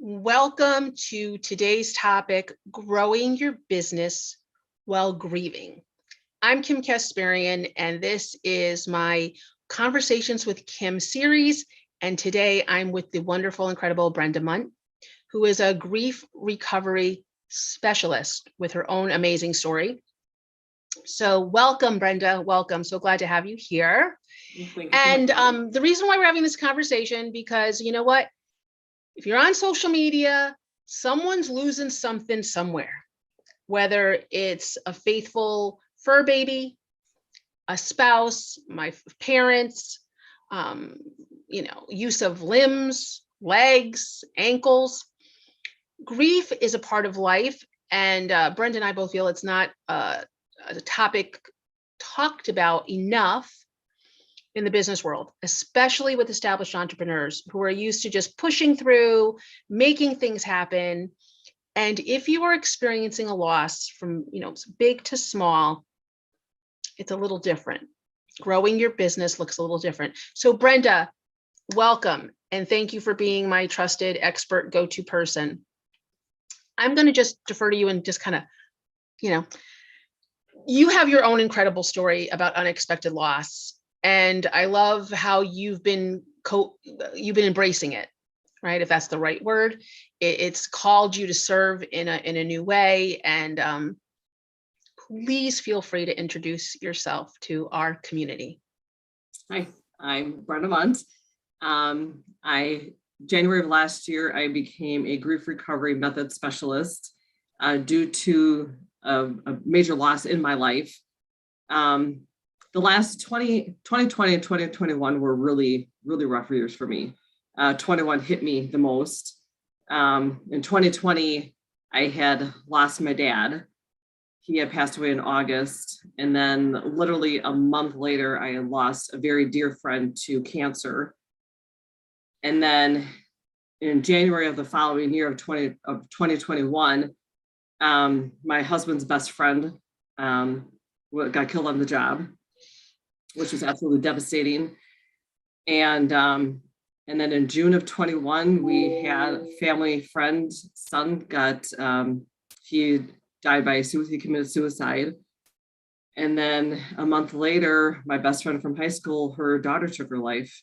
Welcome to today's topic, growing your business while grieving. I'm Kim Kasparian, and this is my Conversations with Kim series. And today I'm with the wonderful, incredible Brenda Mundt, who is a grief recovery specialist with her own amazing story. So welcome, Brenda. Welcome. So glad to have you here. And the reason why we're having this conversation, because you know what? If you're on social media, someone's losing something somewhere, whether it's a faithful fur baby, a spouse, my parents, use of limbs, legs, ankles. Grief is a part of life. And Brenda and I both feel it's not a topic talked about enough in the business world, especially with established entrepreneurs who are used to just pushing through, making things happen. And if you are experiencing a loss from, big to small, it's a little different. Growing your business looks a little different. So Brenda, welcome. And thank you for being my trusted expert go-to person. I'm going to just defer to you and just kind of, you have your own incredible story about unexpected loss. And I love how you've been embracing it, right? If that's the right word, it's called you to serve in a new way. And please feel free to introduce yourself to our community. Hi, I'm Brenda Mundt. January of last year, I became a grief recovery method specialist due to a major loss in my life. The last 2020 and 2021 were really, really rough years for me. 21 hit me the most. In 2020, I had lost my dad. He had passed away in August. And then literally a month later, I had lost a very dear friend to cancer. And then in January of the following year of 2021, my husband's best friend got killed on the job, which was absolutely devastating. And then in June of 21, we had a family friend's son he died he committed suicide. And then a month later, my best friend from high school, her daughter took her life.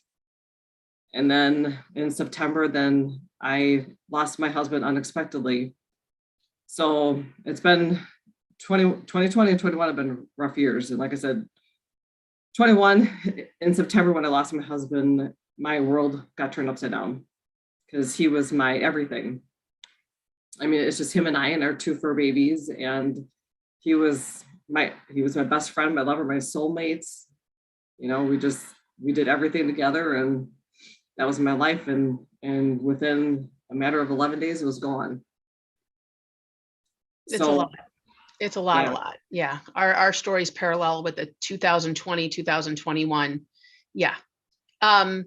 And then in September, then I lost my husband unexpectedly. So it's been 2020 and 21 have been rough years. And like I said, 21 in September, when I lost my husband, my world got turned upside down because he was my everything. I mean, it's just him and I and our two fur babies. And he was my best friend, my lover, my soulmates. We did everything together, and that was my life. And within a matter of 11 days, it was gone. It's a lot. It's a lot. Yeah. Our stories parallel with the 2020, 2021. Yeah. And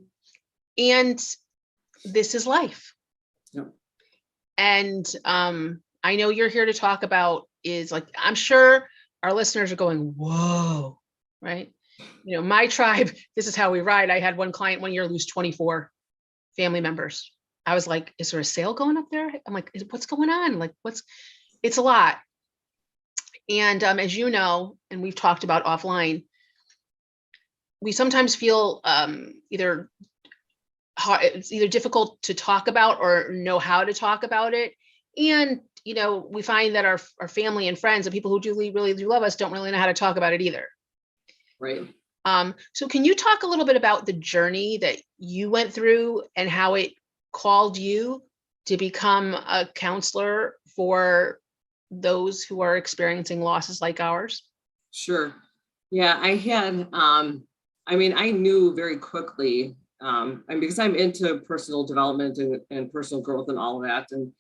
this is life. Yep. And I know you're here to talk about I'm sure our listeners are going, whoa, right? My tribe, this is how we ride. I had one client one year lose 24 family members. I was like, is there a sale going up there? I'm like, what's going on? It's a lot. And as you know, and we've talked about offline, we sometimes feel it's either difficult to talk about or know how to talk about it. And, we find that our family and friends and people who really do love us don't really know how to talk about it either. Right. So can you talk a little bit about the journey that you went through and how it called you to become a counselor for those who are experiencing losses like ours? Sure. Yeah, I had, I knew very quickly, and because I'm into personal development and personal growth and all of that. And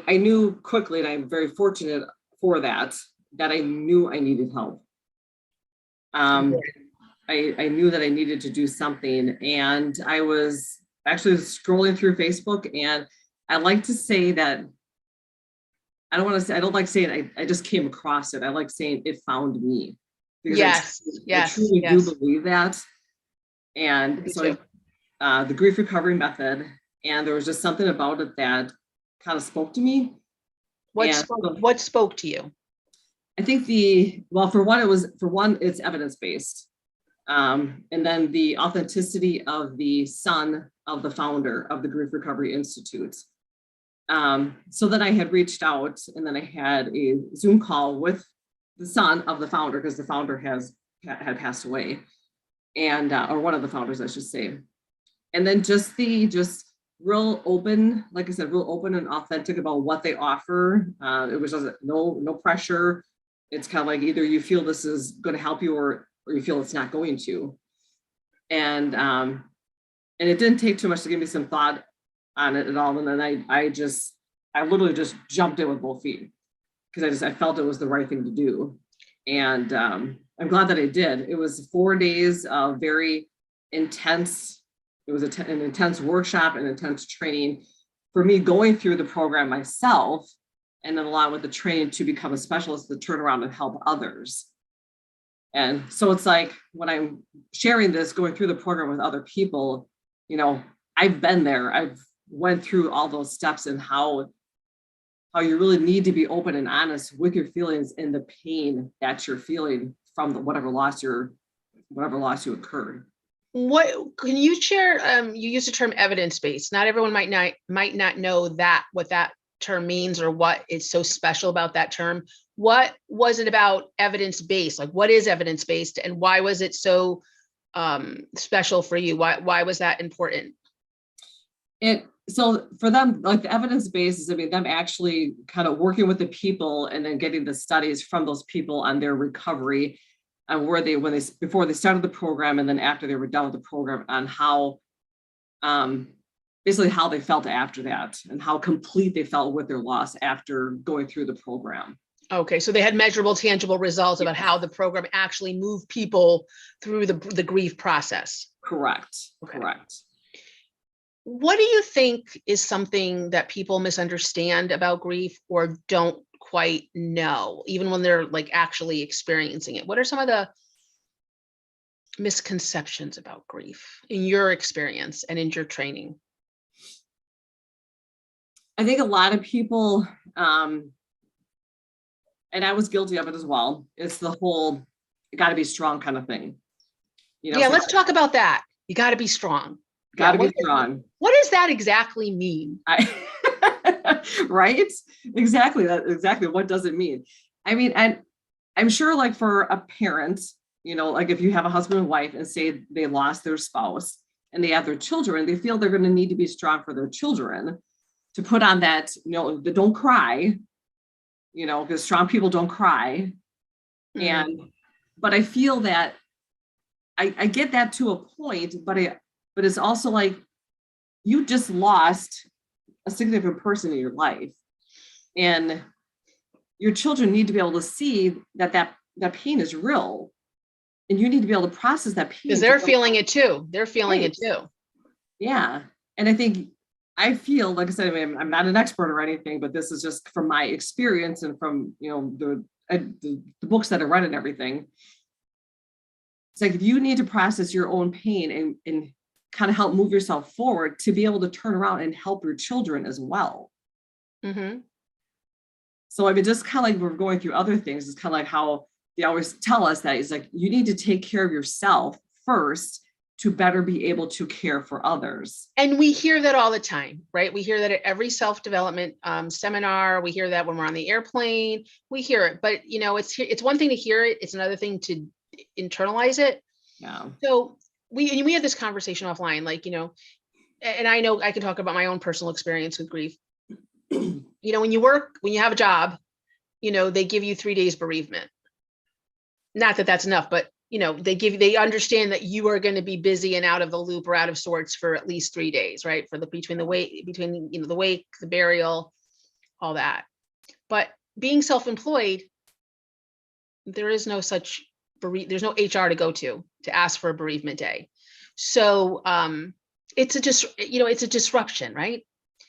I knew quickly, and I'm very fortunate for that I knew I needed help. I knew that I needed to do something, and I was actually scrolling through Facebook, and I like to say that I don't like saying I just came across it. I like saying it found me. Because I truly do believe that. And so the grief recovery method And there was just something about it that kind of spoke to me. What And what spoke to you? I think for one, it's evidence-based. And then the authenticity of the son of the founder of the Grief Recovery Institute. So then I had reached out, and then I had a Zoom call with the son of the founder, because the founder had passed away, and or one of the founders, I should say. And then just real open, like I said, real open and authentic about what they offer. It was just no pressure. It's kind of like either you feel this is going to help you, or you feel it's not going to. And it didn't take too much to give me some thought on it at all. And then I literally just jumped in with both feet, because I felt it was the right thing to do. And I'm glad that I did. It was 4 days of very intense. It was an intense workshop and intense training for me, going through the program myself, and then along with the training to become a specialist to turn around and help others. And so it's like, when I'm sharing this, going through the program with other people, I've been there. I've went through all those steps, and how you really need to be open and honest with your feelings and the pain that you're feeling from whatever loss you occurred. What can you share? You use the term evidence-based. Not everyone might not know what that term means, or what is so special about that term. What was it about evidence-based? Like, what is evidence-based, and why was it so special for you? Why was that important? So for them, like, the evidence-based is, them actually kind of working with the people, and then getting the studies from those people on their recovery, and before they started the program, and then after they were done with the program, on how basically how they felt after that, and how complete they felt with their loss after going through the program. Okay, so they had measurable, tangible results about how the program actually moved people through the grief process. Correct. Okay. Correct. What do you think is something that people misunderstand about grief, or don't quite know, even when they're like actually experiencing it? What are some of the misconceptions about grief in your experience and in your training? I think a lot of people, and I was guilty of it as well, it's the whole got to be strong kind of thing. Yeah, so let's talk about that. You got to be strong. Got to be strong. What does that exactly mean? Right? Exactly. What does it mean? And I'm sure, like, for a parent, like, if you have a husband and wife, and say they lost their spouse and they have their children, they feel they're going to need to be strong for their children, to put on that, the don't cry, because strong people don't cry. But I feel that I get that to a point, but it's also like, you just lost a significant person in your life, and your children need to be able to see that pain is real, and you need to be able to process that pain, because they're feeling it too. They're feeling it too. Yeah. And I feel, like I said, I'm not an expert or anything, but this is just from my experience, and from, the books that I read and everything. It's like, if you need to process your own pain and kind of help move yourself forward, to be able to turn around and help your children as well. Mm-hmm. So just kind of like we're going through other things, it's kind of like how they always tell us that it's like, you need to take care of yourself first to better be able to care for others. And we hear that all the time, right? We hear that at every self-development seminar. We hear that when we're on the airplane. We hear it, but it's one thing to hear it. It's another thing to internalize it. Yeah. So we had this conversation offline, like, and I know I can talk about my own personal experience with grief. When you have a job, they give you 3 days bereavement. Not that that's enough, but they understand that you are going to be busy and out of the loop, or out of sorts, for at least 3 days, right? Between the wake, the burial, all that. But being self-employed, there is no such there's no HR to go to ask for a bereavement day. So it's a disruption, right?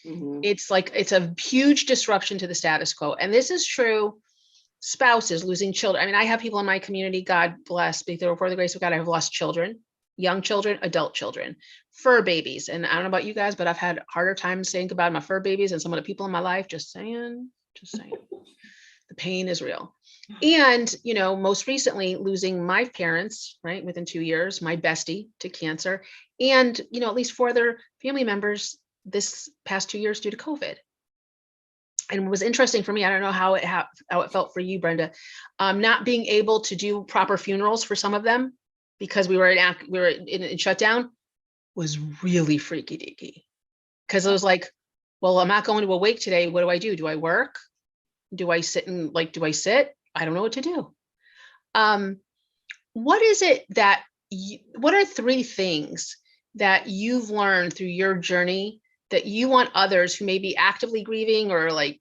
Mm-hmm. It's a huge disruption to the status quo. And this is true. Spouses losing children. I have people in my community, God bless, before the grace of God, I have lost children young children, adult children, fur babies. And I don't know about you guys, but I've had harder times saying goodbye to my fur babies and some of the people in my life. Just saying, the pain is real. And, most recently losing my parents, right, within 2 years, my bestie to cancer, and, at least 4 other family members this past 2 years due to COVID. And it was interesting for me, I don't know how it felt for you, Brenda, not being able to do proper funerals for some of them because we were in shutdown was really freaky deaky. Because it was like, well, I'm not going to a wake today. What do I do? Do I work? Do I sit and do I sit? I don't know what to do. What is it that what are 3 things that you've learned through your journey that you want others who may be actively grieving or they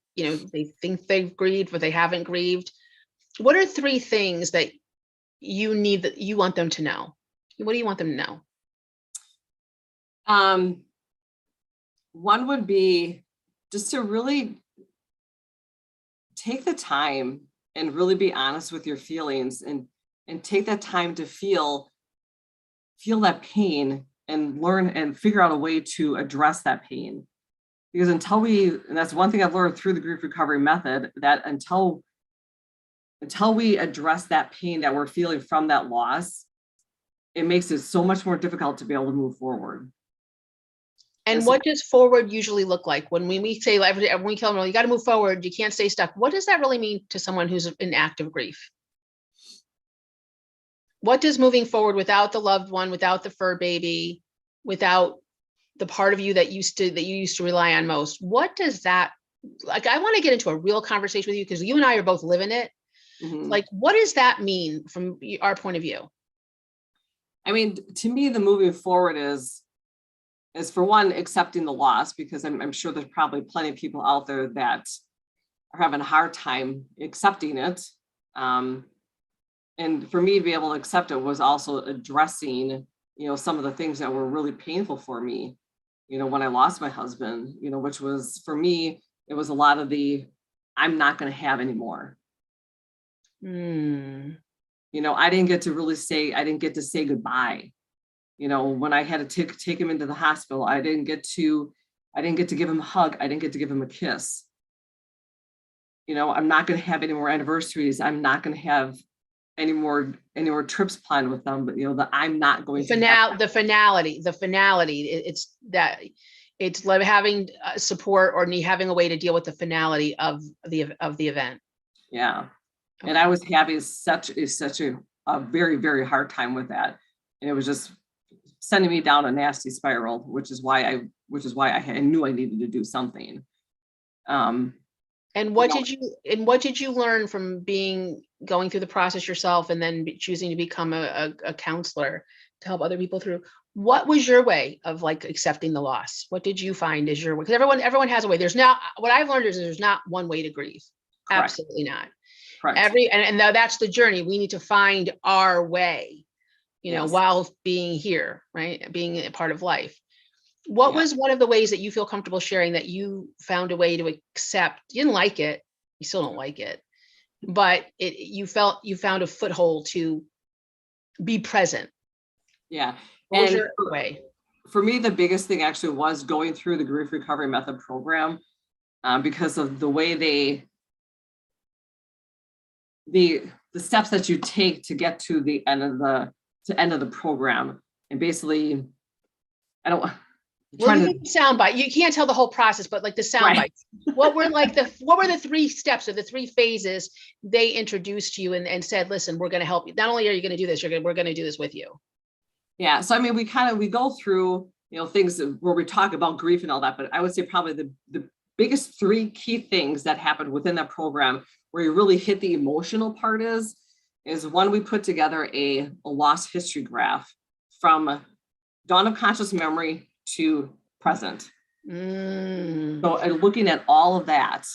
think they've grieved, but they haven't grieved? What are 3 things that you want them to know? What do you want them to know? One would be just to really take the time and really be honest with your feelings and take that time to feel that pain and learn and figure out a way to address that pain. Because and that's one thing I've learned through the grief recovery method, that until we address that pain that we're feeling from that loss, it makes it so much more difficult to be able to move forward. And what does forward usually look like when we say, when we tell them, you got to move forward, you can't stay stuck? What does that really mean to someone who's in active grief? What does moving forward without the loved one, without the fur baby, without the part of you that you used to rely on most? What does that, I want to get into a real conversation with you because you and I are both living it. Mm-hmm. What does that mean from our point of view? I mean, to me, the moving forward is for one, accepting the loss, because I'm sure there's probably plenty of people out there that are having a hard time accepting it. And for me to be able to accept it was also addressing, some of the things that were really painful for me, when I lost my husband, which was, for me, it was a lot of the, I'm not going to have anymore. I didn't get to say goodbye. When I had to take him into the hospital, I didn't get to give him a hug. I didn't get to give him a kiss. I'm not going to have any more anniversaries. I'm not going to have any more trips planned with them, but that I'm not going to the finality, it's like having support or having a way to deal with the finality of the event. Yeah. Okay. And I was having such a very, very hard time with that. And it was just sending me down a nasty spiral, which is why I knew I needed to do something. And what did you learn from going through the process yourself and then choosing to become a counselor to help other people through? What was your way of accepting the loss? What did you find is your way? Because everyone has a way. What I've learned is there's not one way to grieve. Correct. Absolutely not. Correct. And that's the journey. We need to find our way, yes, while being here, right? Being a part of life. What was one of the ways that you feel comfortable sharing that you found a way to accept? You didn't like it. You still don't like it, but you found a foothold to be present. Yeah. What was your way? For me, the biggest thing actually was going through the grief recovery method program, because of the way the steps that you take to get to the end of the program. And basically, soundbite. You can't tell the whole process, but the sound bites. What were the 3 steps or the 3 phases they introduced to you and said, listen, we're going to help you. Not only are you going to do this, we're going to do this with you. Yeah. So, I mean, we go through, things where we talk about grief and all that, but I would say probably the biggest 3 key things that happened within that program where you really hit the emotional part is one, we put together a loss history graph from dawn of conscious memory to present. So looking at all of that,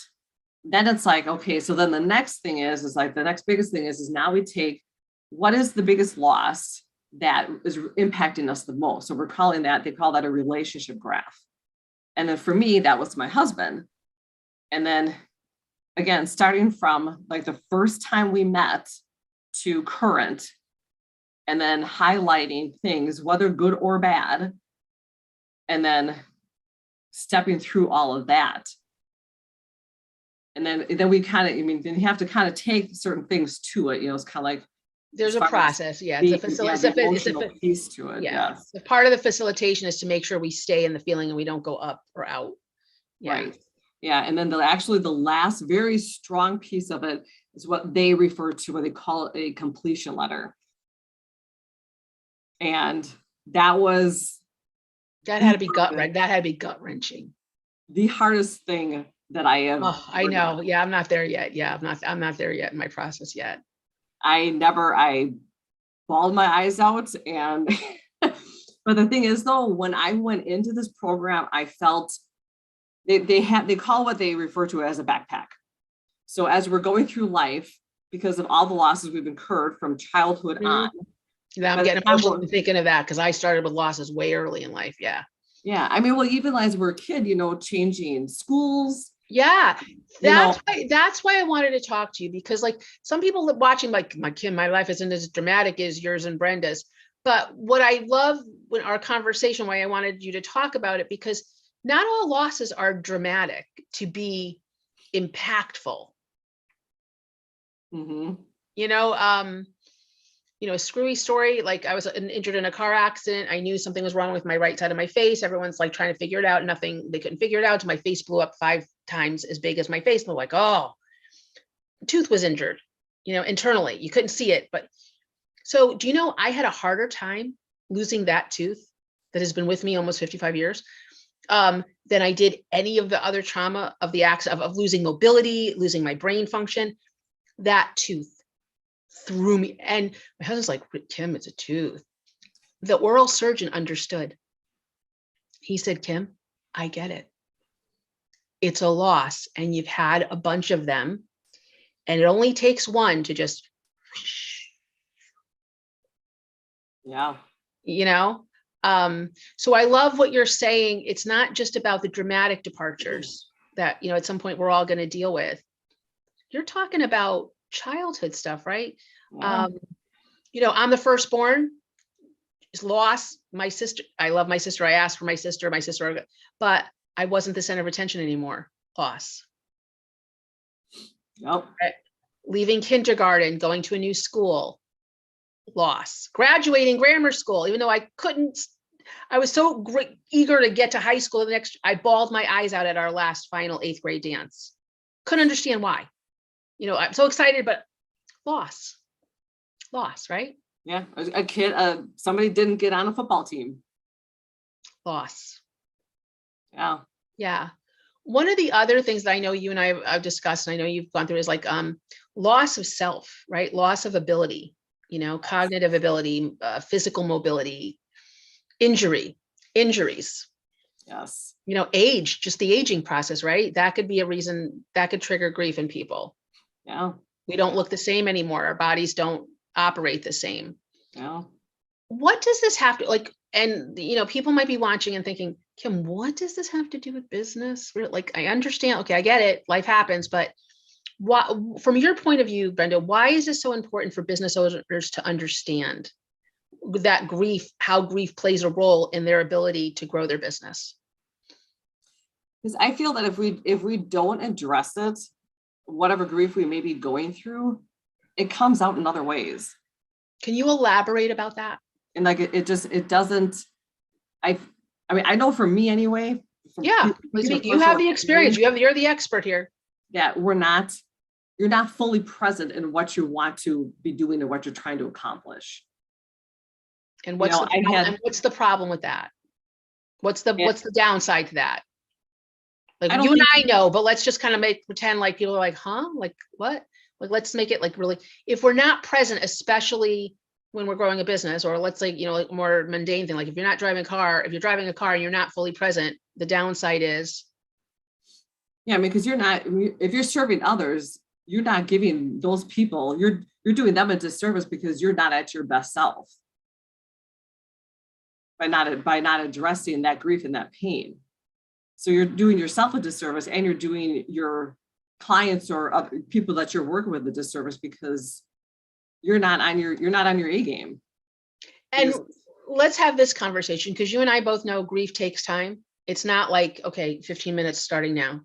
then it's okay, so then the next thing is the next biggest thing is now we take what is the biggest loss that is impacting us the most. So they call that a relationship graph. And then for me, that was my husband. And then again, starting from the first time we met to current, and then highlighting things, whether good or bad, and then stepping through all of that. And then we kind of, then you have to kind of take certain things to it, it's kind of like, there's as a far as process. Yeah. It's a the emotional piece to it. yeah. Yes. The part of the facilitation is to make sure we stay in the feeling and we don't go up or out. Yeah. Right. Yeah. And then the last very strong piece of it is what they refer to, what they call it, a completion letter. And that had to be gut wrenching. The hardest thing that I have. Oh, I know. Yeah, I'm not there yet. Yeah, I'm not there yet in my process yet. I bawled my eyes out. And but the thing is though, when I went into this program, I felt they call what they refer to as a backpack. So as we're going through life, because of all the losses we've incurred from childhood on. Yeah, I'm getting emotional thinking of that because I started with losses way early in life. Yeah. Yeah. Well, even as we're a kid, changing schools. Yeah. That's why I wanted to talk to you, because like some people watching, like my life isn't as dramatic as yours and Brenda's. But what I love when our conversation, why I wanted you to talk about it, because not all losses are dramatic to be impactful. Mm-hmm. A screwy story. Like I was injured in a car accident. I knew something was wrong with my right side of my face. Everyone's like trying to figure it out. They couldn't figure it out. So my face blew up 5 times as big as my face. And they're like, oh, tooth was injured, internally. You couldn't see it. But so do you know, I had a harder time losing that tooth that has been with me almost 55 years than I did any of the other trauma of the accident of losing mobility, losing my brain function. That tooth threw me. And my husband's like, Kim, it's a tooth. The oral surgeon understood. He said, Kim, I get it. It's a loss and you've had a bunch of them and it only takes one to just, yeah. So I love what you're saying. It's not just about the dramatic departures that, at some point we're all going to deal with. You're talking about childhood stuff, right? Yeah. I'm the firstborn. Loss. My sister, I love my sister. I asked for my sister, but I wasn't the center of attention anymore. Loss. Yep. Leaving kindergarten, going to a new school. Loss. Graduating grammar school, even though I couldn't. I was so eager to get to high school. I bawled my eyes out at our last final 8th grade dance. Couldn't understand why. I'm so excited, but loss, right? Yeah, a kid, somebody didn't get on a football team. Loss. Yeah. Yeah. One of the other things that I know you and I have discussed, and I know you've gone through, is like loss of self, right? Loss of ability, cognitive ability, physical mobility, injuries. Yes. Age, just the aging process, right? That could be a reason that could trigger grief in people. Yeah. We don't look the same anymore. Our bodies don't operate the same. Yeah. What does this have to and people might be watching and thinking, Kim, what does this have to do with business? Like, I understand. Okay, I get it. Life happens, but what, from your point of view, Brenda, why is this so important for business owners to understand that how grief plays a role in their ability to grow their business? Because I feel that if we don't address it, whatever grief we may be going through, it comes out in other ways. Can you elaborate about that? And like it doesn't. I know for me anyway. Yeah, you have the experience. You're the expert here. Yeah, you're not fully present in what you want to be doing and what you're trying to accomplish. And what's the problem with that? What's the downside to that? Like you and I know, but let's just kind of pretend like people are like, huh? Like what? Like, let's make it like really, if we're not present, especially when we're growing a business, or let's say, like more mundane thing, like if you're driving a car and you're not fully present, the downside is. Yeah, because if you're serving others, you're not giving those people, you're doing them a disservice because you're not at your best self by not addressing that grief and that pain. So you're doing yourself a disservice, and you're doing your clients or other people that you're working with a disservice because you're not on your A game. And let's have this conversation, because you and I both know grief takes time. It's not like, okay, 15 minutes starting now.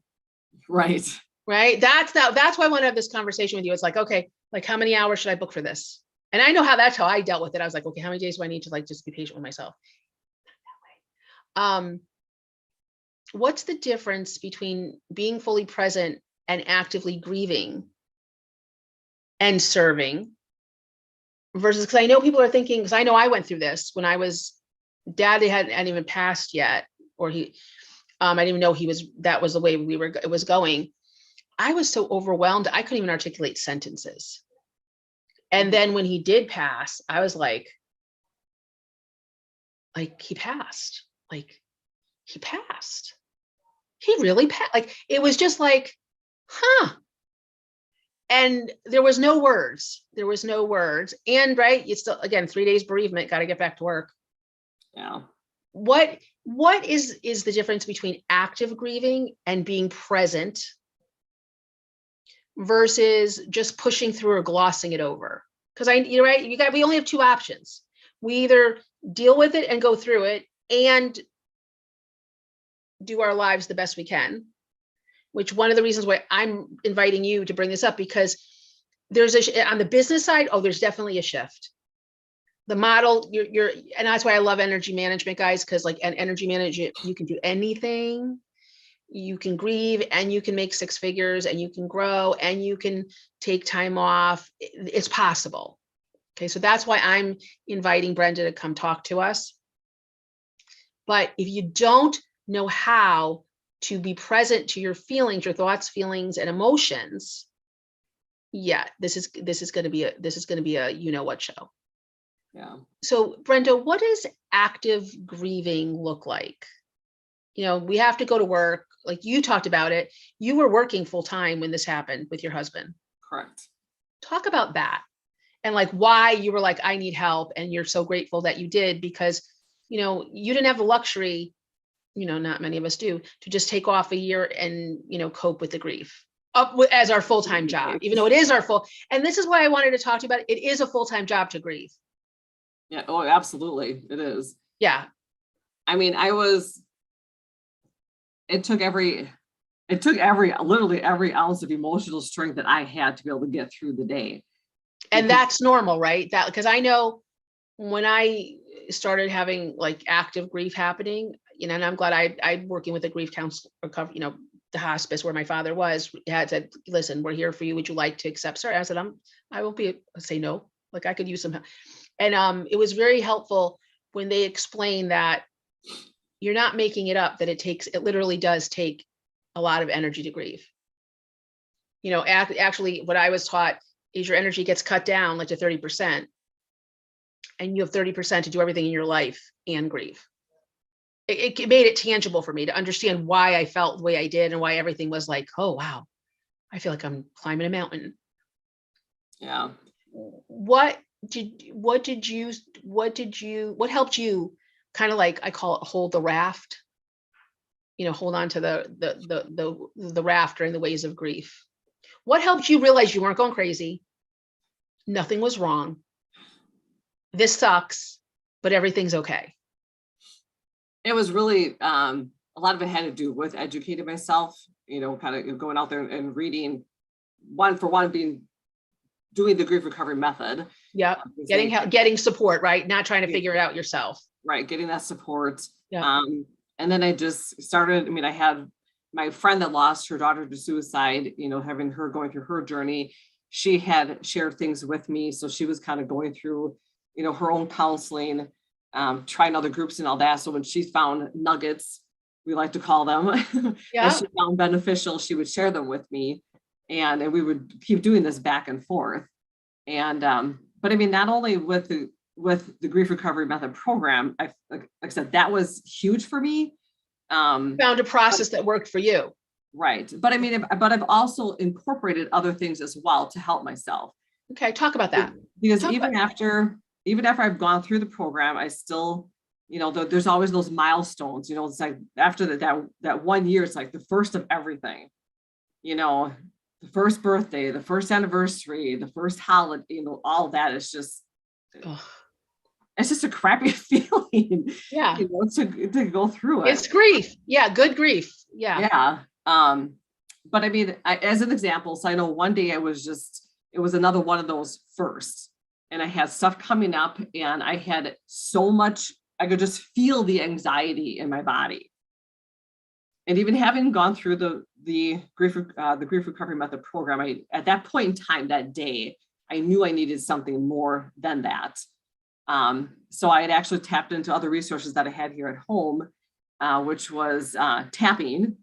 Right. Right. That's why I want to have this conversation with you. It's like, okay, like how many hours should I book for this? And I know that's how I dealt with it. I was like, okay, how many days do I need to like just be patient with myself? What's the difference between being fully present and actively grieving and serving versus, because I know people are thinking, because I know I went through this when I was, Dad hadn't even passed yet, or I didn't even know that was the way it was going. I was so overwhelmed, I couldn't even articulate sentences. And then when he did pass, I was like he passed, he passed. He really passed. Like, it was just like, huh. And there was no words. And right, it's still, again, 3 days bereavement, got to get back to work. Yeah. What is the difference between active grieving and being present versus just pushing through or glossing it over? Because you're right, we only have two options. We either deal with it and go through it and do our lives the best we can, which one of the reasons why I'm inviting you to bring this up, because there's on the business side, there's definitely a shift. The model, and that's why I love energy management, guys, because like an energy management, you can do anything. You can grieve and you can make six figures and you can grow and you can take time off. It's possible. Okay, so that's why I'm inviting Brenda to come talk to us. But if you don't know how to be present to your feelings, your thoughts, feelings, and emotions, yeah, this is going to be a you know what show. Yeah. So Brenda, what does active grieving look like? We have to go to work. Like you talked about it. You were working full time when this happened with your husband. Correct. Talk about that and like why you were like, I need help. And you're so grateful that you did, because, you didn't have the luxury, not many of us do, to just take off a year and, cope with the grief as our full-time job, even though it is our and this is why I wanted to talk to you about it. It is a full-time job to grieve. Yeah. Oh, absolutely. It is. Yeah. I mean, it took literally every ounce of emotional strength that I had to be able to get through the day. And that's normal, right? Because I know when I started having like active grief happening, and I'm glad I'm working with a grief counselor, the hospice where my father was, had said, listen, we're here for you. Would you like to accept? Sorry. I said, I won't say no. Like I could use some help. And it was very helpful when they explained that you're not making it up, that it literally does take a lot of energy to grieve. Actually what I was taught is your energy gets cut down like to 30%. And you have 30% to do everything in your life and grieve. It made it tangible for me to understand why I felt the way I did and why everything was like, oh, wow, I feel like I'm climbing a mountain. Yeah. What helped you kind of like, I call it hold the raft, hold on to the raft during the waves of grief? What helped you realize you weren't going crazy? Nothing was wrong. This sucks, but everything's okay. It was really, a lot of it had to do with educating myself, kind of going out there and reading, doing the grief recovery method. Yeah. Getting help, getting support, right? Not trying to figure it out yourself. Right. Getting that support. Yeah. And then I just started, I had my friend that lost her daughter to suicide, having her going through her journey. She had shared things with me. So she was kind of going through, her own counseling, trying other groups and all that. So when she found nuggets, we like to call them, that she found beneficial, she would share them with me. And we would keep doing this back and forth. And, but not only with the grief recovery method program, like I said, that was huge for me. Found a process that worked for you. Right. But I've also incorporated other things as well to help myself. Okay. Talk about that. Because even after I've gone through the program, I still, there's always those milestones, it's like after that 1 year, it's like the first of everything, the first birthday, the first anniversary, the first holiday, all that is just, it's just a crappy feeling, Yeah. to go through it. It's grief. Yeah. Good grief. Yeah. Yeah. But I mean, as an example, so I know one day it was another one of those first, and I had stuff coming up, and I had so much, I could just feel the anxiety in my body. And even having gone through the grief recovery method program, at that point in time, that day, I knew I needed something more than that. So I had actually tapped into other resources that I had here at home, which was tapping.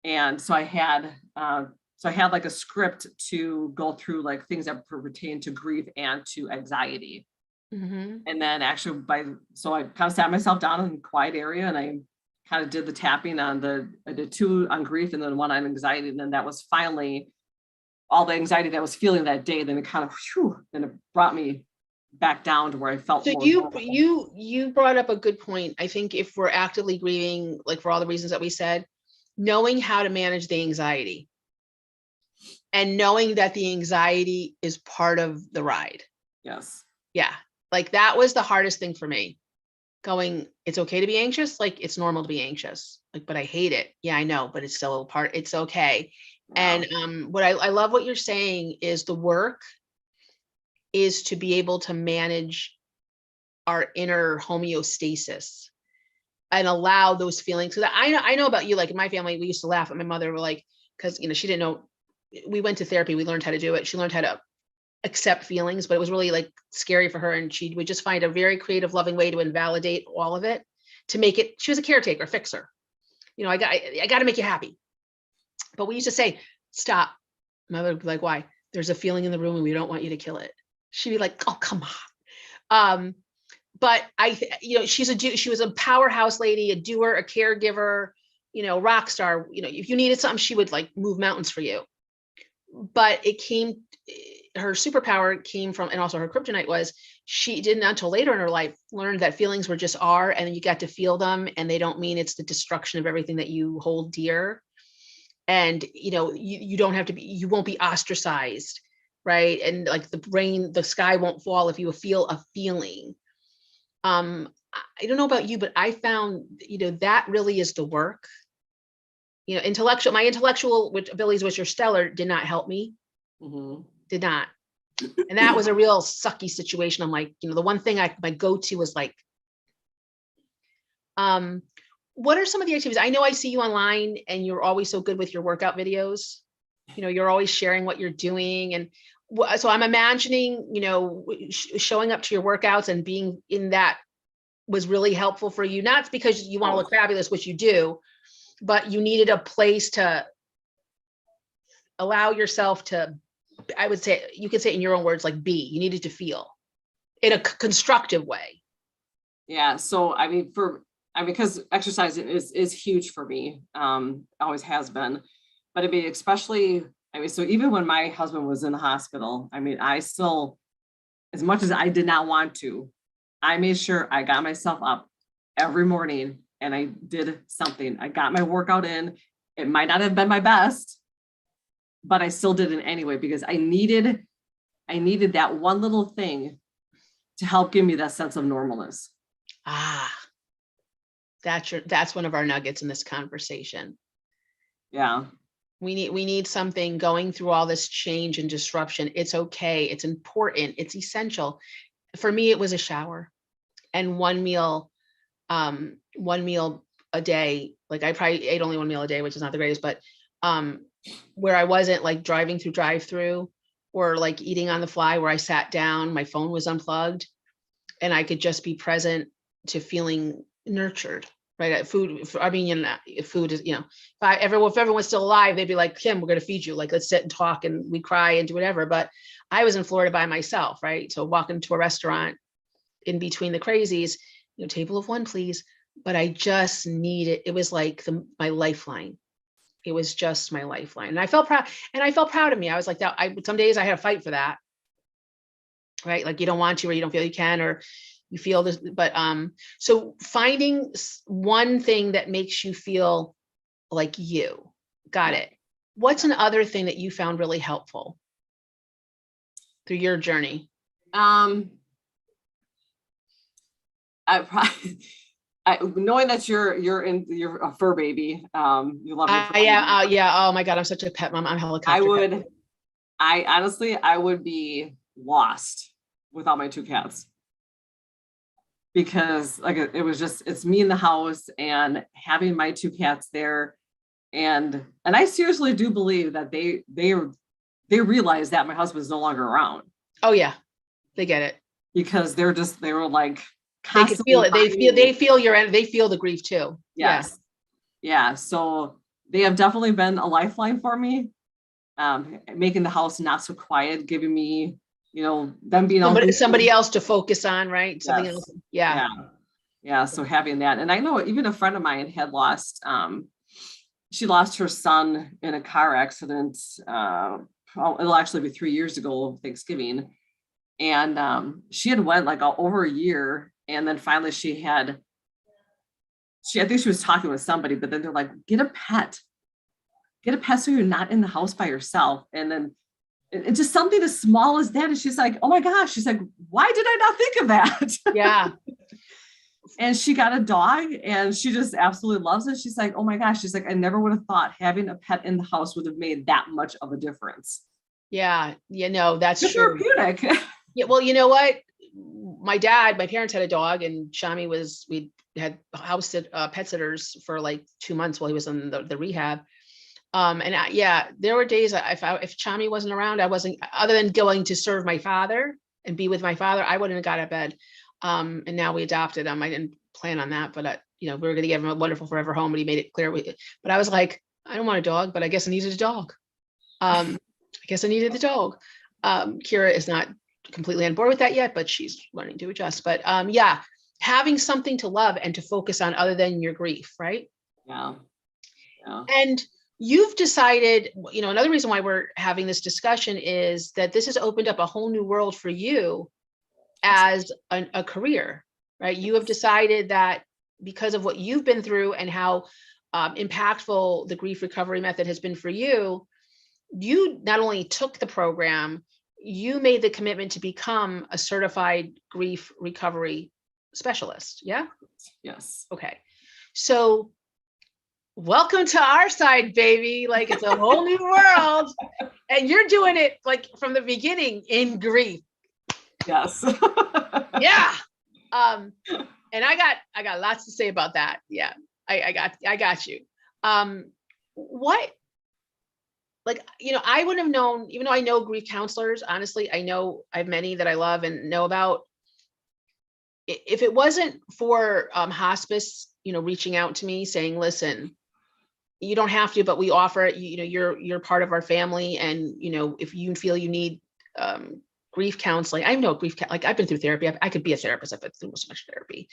And so I had like a script to go through like things that pertain to grief and to anxiety. Mm-hmm. And then actually so I kind of sat myself down in a quiet area, and I kind of did the tapping I did 2 on grief and then 1 on anxiety. And then that was finally all the anxiety that I was feeling that day. Then it kind of, then it brought me back down to where I felt So more normal. you brought up a good point. I think if we're actively grieving, like for all the reasons that we said, knowing how to manage the anxiety and knowing that the anxiety is part of the ride. Yes. Yeah. Like that was the hardest thing for me. Going, it's okay to be anxious. Like it's normal to be anxious. Like, but I hate it. Yeah, I know, but it's still a part. It's okay. Yeah. And what I love what you're saying is the work is to be able to manage our inner homeostasis and allow those feelings. So that I know about you, like in my family, we used to laugh at my mother. We're like, because she didn't know. We went to therapy. We learned how to do it. She learned how to accept feelings, but it was really like scary for her. And she would just find a very creative, loving way to invalidate all of it, to make it. She was a caretaker, fixer. I got to make you happy. But we used to say, stop. My mother would be like, why? There's a feeling in the room and we don't want you to kill it. She'd be like, oh, come on. But she was a powerhouse lady, a doer, a caregiver, rock star. If you needed something, she would like move mountains for you. But her superpower came from, and also her kryptonite was, she didn't until later in her life learned that feelings were just are, and you got to feel them, and they don't mean it's the destruction of everything that you hold dear. And you don't have to be, you won't be ostracized, right? And like the sky won't fall if you feel a feeling. I don't know about you, but I found, that really is the work. My intellectual abilities, which are stellar, did not help me. Mm-hmm. Did not. And that was a real sucky situation. I'm like, the one thing my go-to was like, what are some of the activities? I know I see you online and you're always so good with your workout videos. You're always sharing what you're doing. And so I'm imagining, showing up to your workouts and being in that was really helpful for you. Not because you want to look fabulous, which you do, but you needed a place to allow yourself to, I would say, you could say it in your own words, like you needed to feel in a constructive way. Yeah. So, because exercising is huge for me, always has been, but especially, so even when my husband was in the hospital, I still, as much as I did not want to, I made sure I got myself up every morning and I did something. I got my workout in. It might not have been my best, but I still did it anyway, because I needed that one little thing to help give me that sense of normalness. That's one of our nuggets in this conversation. Yeah. We need something going through all this change and disruption. It's okay. It's important. It's essential. For me, it was a shower and one meal a day. Like I probably ate only one meal a day, which is not the greatest, but where I wasn't like driving through drive-through or like eating on the fly, where I sat down, my phone was unplugged and I could just be present to feeling nurtured. Right. Food is, if everyone was still alive, they'd be like, Kim, we're going to feed you. Like, let's sit and talk and we cry and do whatever. But I was in Florida by myself. Right. So walking to a restaurant in between the crazies, table of one, please. But I just needed, it was like my lifeline. It was just my lifeline. And I felt proud of me. I was like that. Some days I had to fight for that. Right. Like you don't want to, or you don't feel you can, or you feel this, but so finding one thing that makes you feel like you got it. What's another thing that you found really helpful through your journey? I probably, knowing that you're a fur baby, you love your fur Yeah, baby. yeah. Oh my God, I'm such a pet mom. I'm a I helicopter pet. would, I honestly, I would be lost without my two cats because like it was just, it's me in the house and having my two cats there. And I seriously do believe that they realize that my husband's no longer around Oh yeah, they get it. because they were like They could feel constantly it. They reminding feel, me. they feel they feel the grief too. Yeah. Yes. Yeah. So they have definitely been a lifeline for me, making the house not so quiet, giving me, them being all Somebody goofy. else to focus on, right? Something else. Yes. Yeah. Yeah. Yeah. So having that, and I know even a friend of mine had lost, she lost her son in a car accident. It'll actually be 3 years ago, Thanksgiving. And she had went like over a year. And then finally I think she was talking with somebody, but then they're like, get a pet so you're not in the house by yourself. And then it's just something as small as that. And she's like, oh my gosh, she's like, why did I not think of that? Yeah. And she got a dog and she just absolutely loves it. She's like, oh my gosh, she's like, I never would have thought having a pet in the house would have made that much of a difference. Yeah. You know, that's It's true. therapeutic. Yeah. Well, you know what? My parents had a dog, and Shami we had pet sitters for like 2 months while he was in the rehab. Yeah, there were days if Chami wasn't around, I wasn't, other than going to serve my father and be with my father, I wouldn't have got out of bed. And now we adopted him. I didn't plan on that, but we were going to give him a wonderful forever home, but he made it clear. But I was like, I don't want a dog, but I guess I needed a dog. I guess I needed the dog. Kira is not completely on board with that yet, but she's learning to adjust. But yeah, having something to love and to focus on other than your grief, right? Yeah. Yeah. And you've decided, another reason why we're having this discussion is that this has opened up a whole new world for you as a career, right? You have decided that because of what you've been through and how impactful the grief recovery method has been for you, you not only took the program, you made the commitment to become a certified grief recovery specialist. Yeah? Yes. Okay. So welcome to our side, baby. Like, it's a whole new world, and you're doing it like from the beginning in grief. Yes. Yeah. And I got lots to say about that. Yeah. I got you. What, like, I wouldn't have known, even though I know grief counselors, honestly, I have many that I love and know about. If it wasn't for hospice, reaching out to me saying, listen, you don't have to, but we offer it. You're part of our family, and if you feel you need grief counseling, I know grief. Like, I've been through therapy. I could be a therapist. I've been through so much therapy,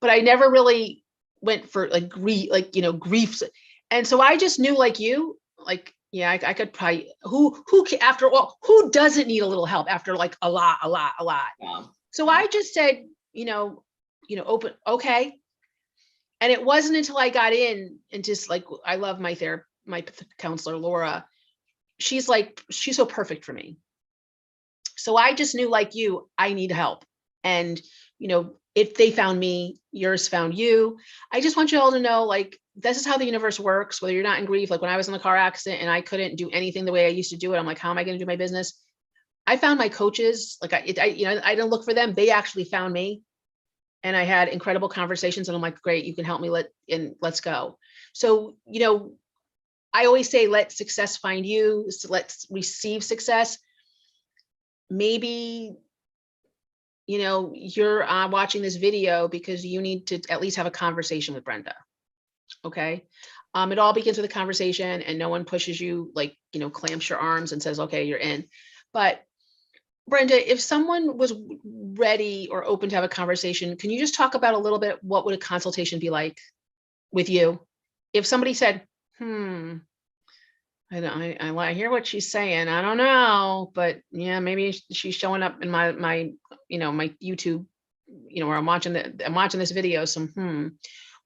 but I never really went for like grief, griefs. And so I just knew, like you, like, yeah, I could probably after all, who doesn't need a little help after like a lot. Yeah. So I just said, open, okay. And it wasn't until I got in and just like, I love my counselor, Laura. She's so perfect for me. So I just knew, like you, I need help. And, if they found me, yours found you. I just want you all to know, like, this is how the universe works, whether you're not in grief. Like, when I was in the car accident and I couldn't do anything the way I used to do it, I'm like, how am I going to do my business? I found my coaches. Like, I didn't look for them. They actually found me. And I had incredible conversations, and I'm like, great, you can help me, let's go. So, I always say, let success find you. So let's receive success. Maybe, you're watching this video because you need to at least have a conversation with Brenda. Okay. It all begins with a conversation, and no one pushes you, like, clamps your arms and says, okay, you're in. But Brenda, if someone was ready or open to have a conversation, can you just talk about a little bit, what would a consultation be like with you? If somebody said, I hear what she's saying, I don't know, but yeah, maybe she's showing up in my my YouTube, where I'm watching this video. So,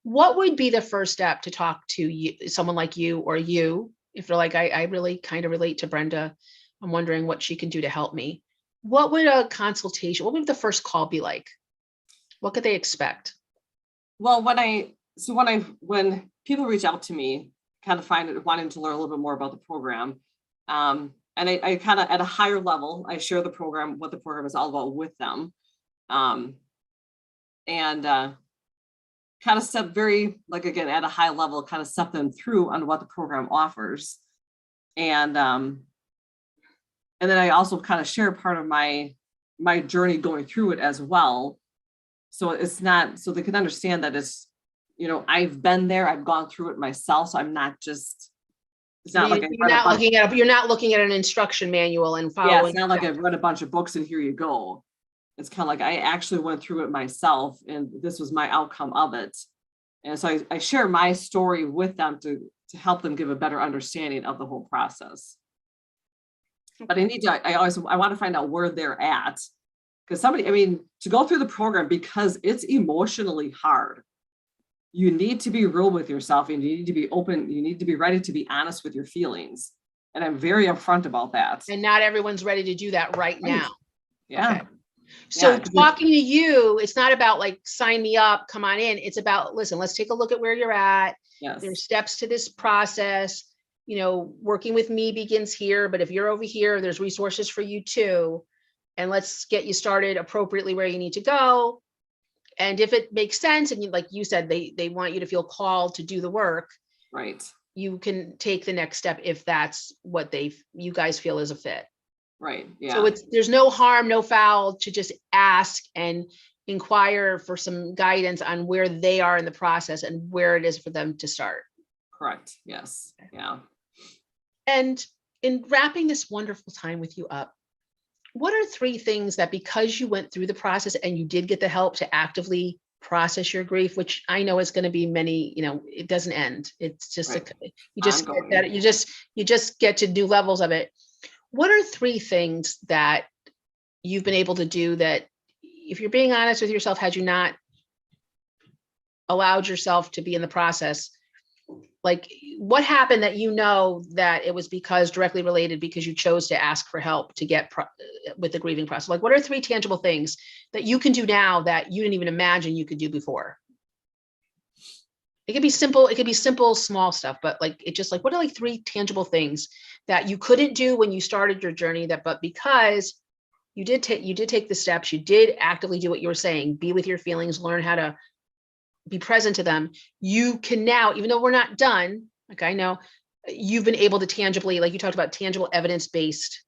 what would be the first step to talk to you, someone like you, or you, if they're like, I really kind of relate to Brenda, I'm wondering what she can do to help me? What would a consultation, what would the first call be like? What could they expect? Well, when people reach out to me, kind of wanting to learn a little bit more about the program, and I kind of at a higher level, I share the program, what the program is all about with them, and kind of step very, like, again, at a high level, kind of step them through on what the program offers, and then I also kind of share part of my journey going through it as well. So it's not, so they can understand that it's, I've been there, I've gone through it myself. So I'm not just, it's not like you're not looking at an instruction manual and following. Yeah, it's not like I've read a bunch of books and here you go. It's kind of like I actually went through it myself and this was my outcome of it. And so I share my story with them to help them give a better understanding of the whole process. But I want to find out where they're at. Because to go through the program, because it's emotionally hard, you need to be real with yourself and you need to be open. You need to be ready to be honest with your feelings. And I'm very upfront about that. And not everyone's ready to do that right now. Yeah. Okay. So talking to you, it's not about like, sign me up, come on in. It's about, listen, let's take a look at where you're at. Yes. There's steps to this process. Working with me begins here, but if you're over here, there's resources for you too. And let's get you started appropriately where you need to go. And if it makes sense, and like you said, they want you to feel called to do the work. Right. You can take the next step if that's what you guys feel is a fit. Right. Yeah. So there's no harm, no foul to just ask and inquire for some guidance on where they are in the process and where it is for them to start. Correct. Yes. Yeah. And in wrapping this wonderful time with you up, what are 3 things that, because you went through the process and you did get the help to actively process your grief, which I know is going to be many, it doesn't end. It's just, right. You just get to do levels of it. What are 3 things that you've been able to do that, if you're being honest with yourself, had you not allowed yourself to be in the process, like what happened that that it was directly related because you chose to ask for help to get with the grieving process? Like, what are 3 tangible things that you can do now that you didn't even imagine you could do before? It could be simple, small stuff, but like, it's just like, what are like 3 tangible things that you couldn't do when you started your journey but because you did take the steps, you did actively do what you were saying, be with your feelings, learn how to be present to them, you can now, even though we're not done, like I know, you've been able to tangibly, like you talked about, tangible evidence-based.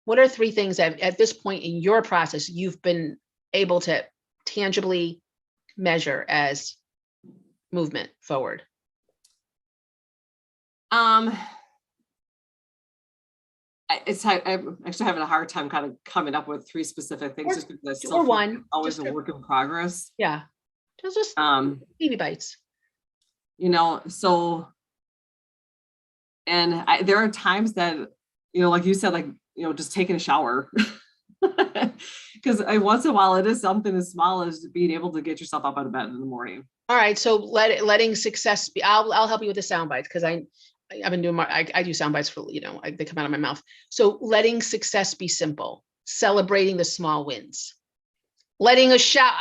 What are 3 things that at this point in your process, you've been able to tangibly measure as movement forward? I'm actually having a hard time kind of coming up with 3 specific things, just because I still feel like it's always a work in progress. Yeah. Just baby bites. So, and there are times that, like you said, like, just taking a shower, because once in a while it is something as small as being able to get yourself up out of bed in the morning. All right. So letting success be, I'll help you with the sound bites, because I've been doing I do sound bites for, they come out of my mouth. So letting success be simple, celebrating the small wins, letting a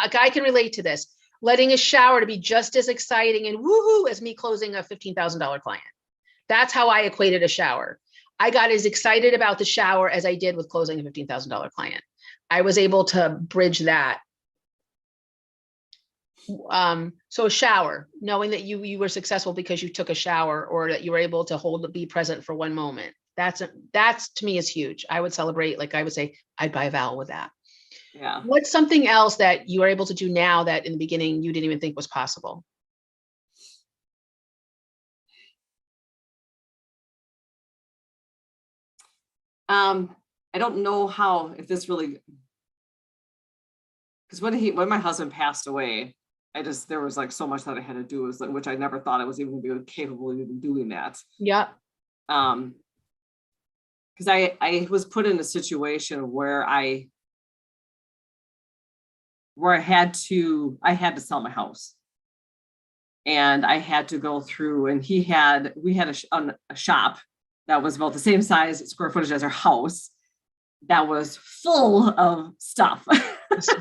guy can relate to this. Letting a shower to be just as exciting and woohoo as me closing a $15,000 client. That's how I equated a shower. I got as excited about the shower as I did with closing a $15,000 client. I was able to bridge that. So a shower, knowing that you were successful because you took a shower, or that you were able to be present for one moment. That's to me is huge. I would celebrate, like I would say, I'd buy a vowel with that. Yeah. What's something else that you are able to do now that in the beginning you didn't even think was possible? I don't know if this really, because when my husband passed away, there was like so much that I had to do, which I never thought I was even going to be capable of even doing that. Yeah. Because I was put in a situation where I had to sell my house, and I had to go through, and we had a shop that was about the same size square footage as our house that was full of stuff.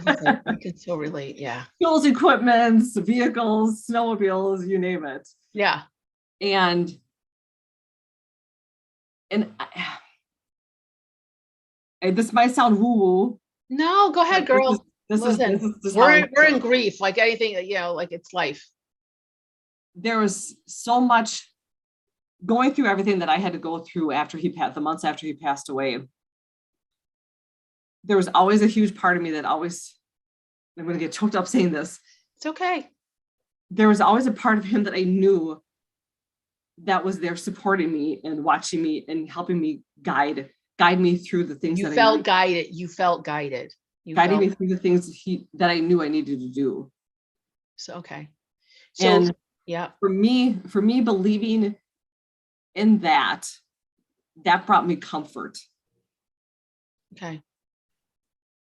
I can so relate. Yeah. Tools, equipments, vehicles, snowmobiles, you name it. Yeah. And this might sound woo-woo. No, go ahead, girl. This Listen, is just how I we're in feel. grief, like anything, you know, like it's life. There was so much going through everything that I had to go through after the months after he passed away. There was always a huge part of me that always, I'm going to get choked up saying this. It's okay. There was always a part of him that I knew that was there supporting me and watching me and helping me guide me through the things You that felt guided. You felt guided. You guiding felt me through the things that I knew I needed to do. so okay. So And yeah. for me believing in that brought me comfort. Okay.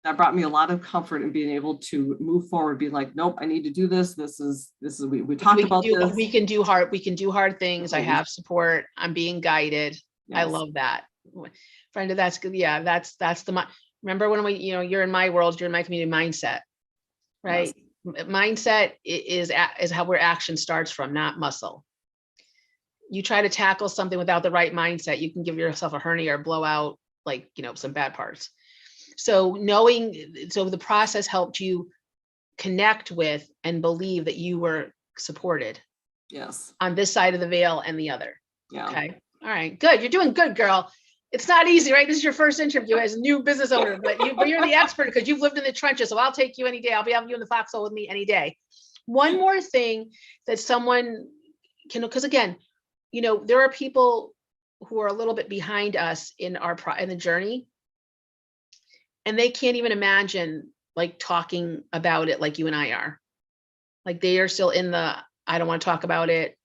That brought me a lot of comfort in being able to move forward, be like, nope, I need to do this. This is we talked about this. We can do hard things. I have support. I'm being guided. Yes. I love that. Brenda, that's good. Yeah, that's the remember when you're in my world, you're in my community mindset, right? Yes. Mindset is how where action starts from, not muscle. You try to tackle something without the right mindset, you can give yourself a hernia or blow out like, some bad parts. So the process helped you connect with and believe that you were supported. Yes. On this side of the veil and the other. Yeah. Okay. All right. Good. You're doing good, girl. It's not easy, right? This is your first interview as a new business owner, but you're the expert because you've lived in the trenches. So I'll take you any day. I'll be having you in the foxhole with me any day. One more thing that someone can, because again, there are people who are a little bit behind us in the journey, and they can't even imagine like talking about it like you and I are. Like they are still in the, I don't want to talk about it.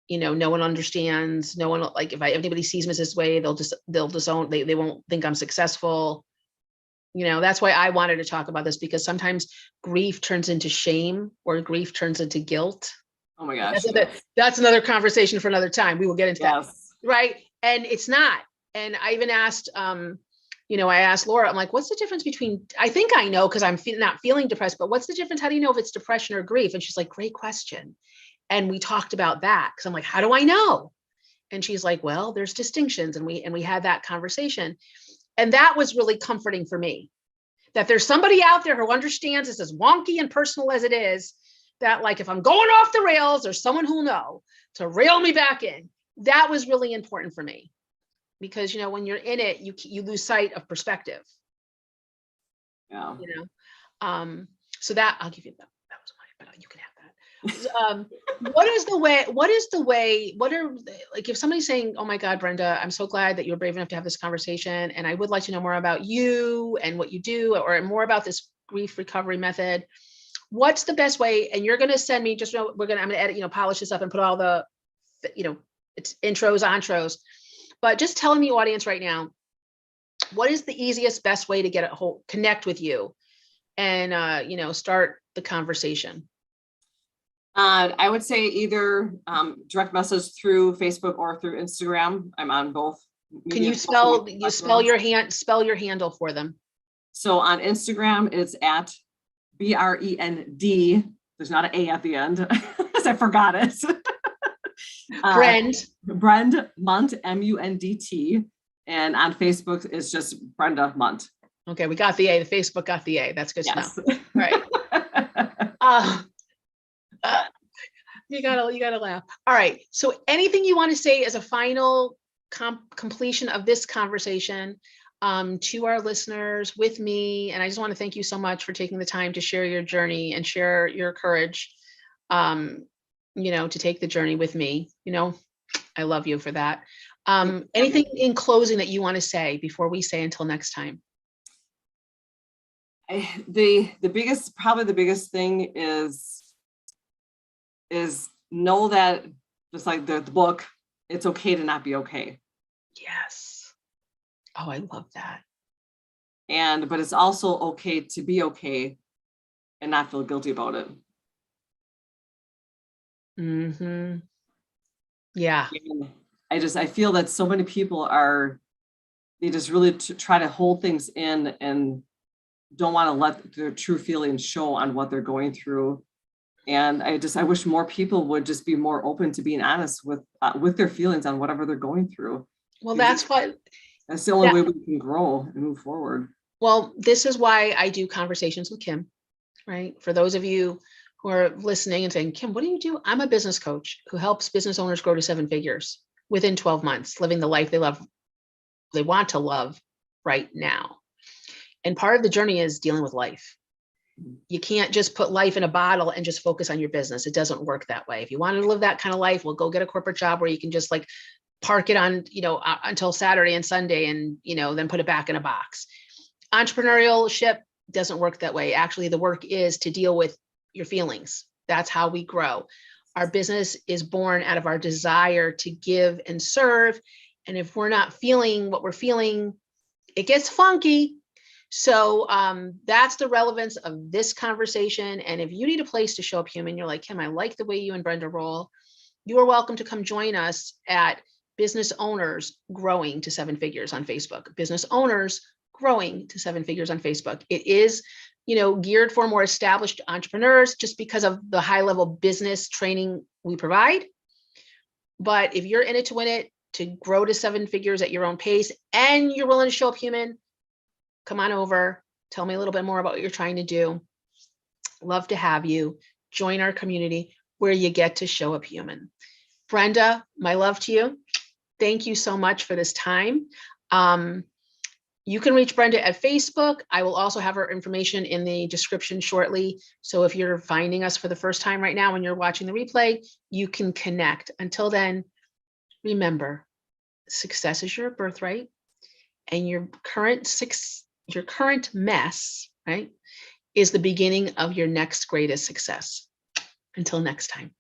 No one understands. No one, like if anybody sees me this way, they'll disown, they won't think I'm successful. That's why I wanted to talk about this, because sometimes grief turns into shame or grief turns into guilt. Oh my gosh. That's another conversation for another time. We will get into that. Right. And it's not. And I even asked, I asked Laura, I'm like, what's the difference between, I think I know, because I'm not feeling depressed, but what's the difference? How do you know if it's depression or grief? And she's like, great question. And we talked about that, because I'm like, how do I know? And she's like, well, there's distinctions. And we had that conversation. And that was really comforting for me, that there's somebody out there who understands this, as wonky and personal as it is, that like, if I'm going off the rails, there's someone who'll know to reel me back in. That was really important for me, because, when you're in it, you lose sight of perspective. Yeah. So that I'll give you that. That was mine, but you can have that. What are like, if somebody's saying, oh my God, Brenda, I'm so glad that you're brave enough to have this conversation, and I would like to know more about you and what you do, or more about this grief recovery method. What's the best way? And you're going to send me, I'm going to edit, polish this up and put all the, it's intros, ontros, but just telling the audience right now, what is the easiest, best way to connect with you and, start the conversation? I would say either direct message through Facebook or through Instagram. I'm on both. Can you spell your handle for them? So on Instagram, it's at BREND. There's not an A at the end, because I forgot it. Brenda Mundt, MUNDT. And on Facebook, it's just Brenda Mundt. Okay, we got the A. The Facebook got the A. That's good to know. Right. You gotta laugh. All right. So anything you want to say as a final completion of this conversation to our listeners, with me? And I just want to thank you so much for taking the time to share your journey and share your courage, to take the journey with me. I love you for that. Anything in closing that you want to say before we say until next time? The biggest thing is know that, just like the book, it's okay to not be okay. Yes. Oh, I love that. But it's also okay to be okay and not feel guilty about it. Mm-hmm. Yeah. I feel that so many people they just really try to hold things in, and don't want to let their true feelings show on what they're going through. And I wish more people would just be more open to being honest with their feelings on whatever they're going through. Well, that's what, That's the only way we can grow and move forward. well, this is why I do conversations with Kim, right? For those of you who are listening and saying, Kim, what do you do? I'm a business coach who helps business owners grow to 7 figures within 12 months, living the life they love, they want to love right now. And part of the journey is dealing with life. You can't just put life in a bottle and just focus on your business. It doesn't work that way. If you want to live that kind of life, well, go get a corporate job where you can just like park it on, until Saturday and Sunday and, then put it back in a box. Entrepreneurship doesn't work that way. Actually, the work is to deal with your feelings. That's how we grow. Our business is born out of our desire to give and serve. And if we're not feeling what we're feeling, it gets funky. So that's the relevance of this conversation. And if you need a place to show up human, you're like, Kim, I like the way you and Brenda roll. You are welcome to come join us at Business Owners Growing to 7 Figures on Facebook. Business Owners Growing to 7 Figures on Facebook. It is, geared for more established entrepreneurs just because of the high level business training we provide. But if you're in it to win it, to grow to 7 figures at your own pace, and you're willing to show up human, come on over. Tell me a little bit more about what you're trying to do. Love to have you join our community where you get to show up human. Brenda, my love to you. Thank you so much for this time. You can reach Brenda at Facebook. I will also have her information in the description shortly. So if you're finding us for the first time right now, when you're watching the replay, you can connect. Until then, remember, success is your birthright, and your current mess, right, is the beginning of your next greatest success. Until next time.